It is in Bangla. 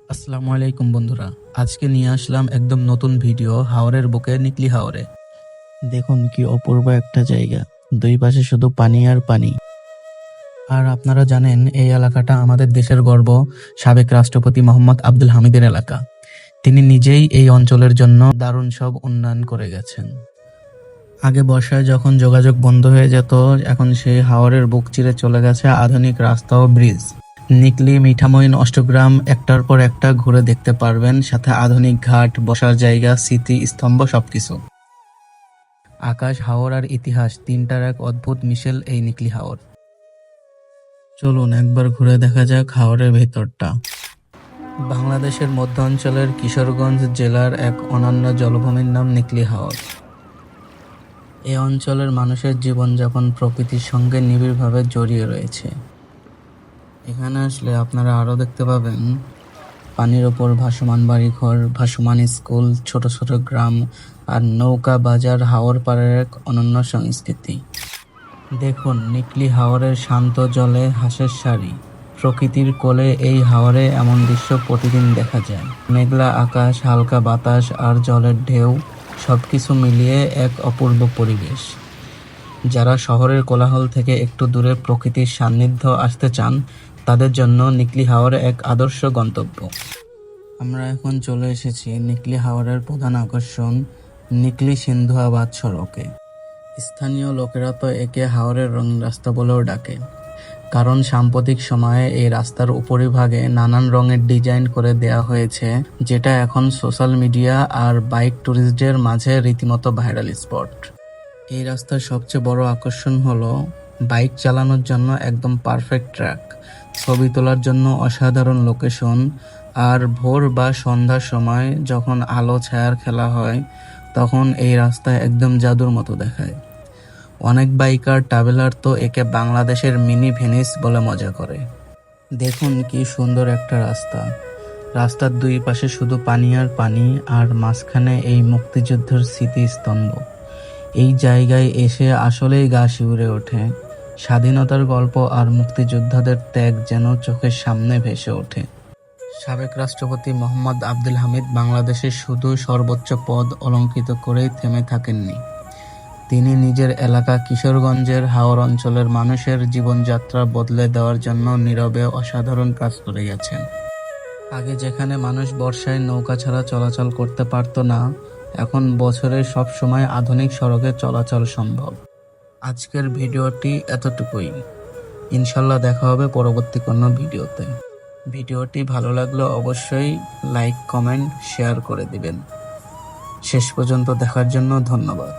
আসসালামু আলাইকুম বন্ধুরা। আজকে নিয়ে আসলাম একদম নতুন ভিডিও হাওরের বুকে নিকলি হাওরে। দেখুন কি অপূর্ব একটা জায়গা, দুই পাশে শুধু পানি আর পানি। আর আপনারা জানেন এই এলাকাটা আমাদের দেশের গর্ব, সাবেক রাষ্ট্রপতি মোহাম্মদ আব্দুল হামিদের এলাকা। তিনি নিজেই এই অঞ্চলের জন্য দারুণ সব উন্নয়ন করে গেছেন। আগে বর্ষায় যখন যোগাযোগ বন্ধ হয়ে যেত, এখন সেই হাওরের বুক চিরে চলে গেছে আধুনিক রাস্তা ও ব্রিজ। নিকলি মিঠামইন অষ্টগ্রাম একটার পর একটা ঘুরে দেখতে পারবেন, সাথে আধুনিক ঘাট, বসার জায়গা, স্মৃতি স্তম্ভ সবকিছু। আকাশ, হাওর আর ইতিহাস তিনটার এক অদ্ভুত মিশেল এই নিকলি হাওর। চলুন একবার ঘুরে দেখা যাক হাওরের ভেতরটা। বাংলাদেশের মধ্য অঞ্চলের কিশোরগঞ্জ জেলার এক অনন্য জলভূমির নাম নিকলি হাওর। এই অঞ্চলের মানুষের জীবনযাপন প্রকৃতির সঙ্গে নিবিড়ভাবে জড়িয়ে রয়েছে। এখানে আসলে আপনারা আরও দেখতে পাবেন পানির ওপর ভাসমান বাড়িঘর, ভাসমান স্কুল, ছোট ছোট গ্রাম আর নৌকা বাজার। হাওর পাড়ের এক অনন্য সংস্কৃতি। দেখুন নিকলি হাওরের শান্ত জলে হাঁসের সারি। প্রকৃতির কোলে এই হাওরে এমন দৃশ্য প্রতিদিন দেখা যায়। মেঘলা আকাশ, হালকা বাতাস আর জলের ঢেউ সবকিছু মিলিয়ে এক অপূর্ব পরিবেশ। যারা শহরের কোলাহল থেকে একটু দূরে প্রকৃতির সান্নিধ্য আসতে চান, তাদের জন্য নিকলি হাওর এক আদর্শ গন্তব্য। আমরা এখন চলে এসেছি নিকলি হাওরের প্রধান আকর্ষণ নিকলি সিন্ধুয়াবাদ সড়কে। স্থানীয় লোকেরা তো একে হাওরের রঙিন রাস্তা বলেও ডাকে, কারণ সাম্প্রতিক সময়ে এই রাস্তার উপরিভাগে নানান রঙের ডিজাইন করে দেয়া হয়েছে, যেটা এখন সোশ্যাল মিডিয়া আর বাইক ট্যুরিস্টদের মাঝে রীতিমতো ভাইরাল স্পট। এই রাস্তার সবচেয়ে বড় আকর্ষণ হলো বাইক চালানোর জন্য একদম পারফেক্ট ট্র্যাক, ছবি তোলার জন্য অসাধারণ লোকেশন, আর ভোর বা সন্ধ্যার সময় যখন আলো ছায়ার খেলা হয়, তখন এই রাস্তা একদম জাদুর মতো দেখায়। অনেক বাইকার ট্রাভেলার তো একে বাংলাদেশের মিনি ভেনিস বলে মজা করে। দেখুন কি সুন্দর একটা রাস্তা। রাস্তার দুই পাশে শুধু পানি আর পানি, আর মাঝখানে এই মুক্তিযুদ্ধের স্মৃতিস্তম্ভ। এই জায়গায় এসে আসলেই গা শিউরে ওঠে। স্বাধীনতার গল্প আর মুক্তিযোদ্ধাদের ত্যাগ যেন চোখের সামনে ভেসে ওঠে। সাবেক রাষ্ট্রপতি মোহাম্মদ আব্দুল হামিদ বাংলাদেশের শুধু সর্বোচ্চ পদ অলংকৃত করেই থেমে থাকেননি। তিনি নিজের এলাকা কিশোরগঞ্জের হাওর অঞ্চলের মানুষের জীবনযাত্রা বদলে দেওয়ার জন্য নীরবে অসাধারণ কাজ করে গেছেন। আগে যেখানে মানুষ বর্ষায় নৌকা ছাড়া চলাচল করতে পারত না, এখন বছরের সব সময় আধুনিক সড়কে চলাচল সম্ভব। আজকের ভিডিওটি এতটুকুই। ইনশাল্লাহ দেখা হবে পরবর্তী কোনো ভিডিওতে। ভিডিওটি ভালো লাগলে অবশ্যই লাইক, কমেন্ট, শেয়ার করে দিবেন। শেষ পর্যন্ত দেখার জন্য ধন্যবাদ।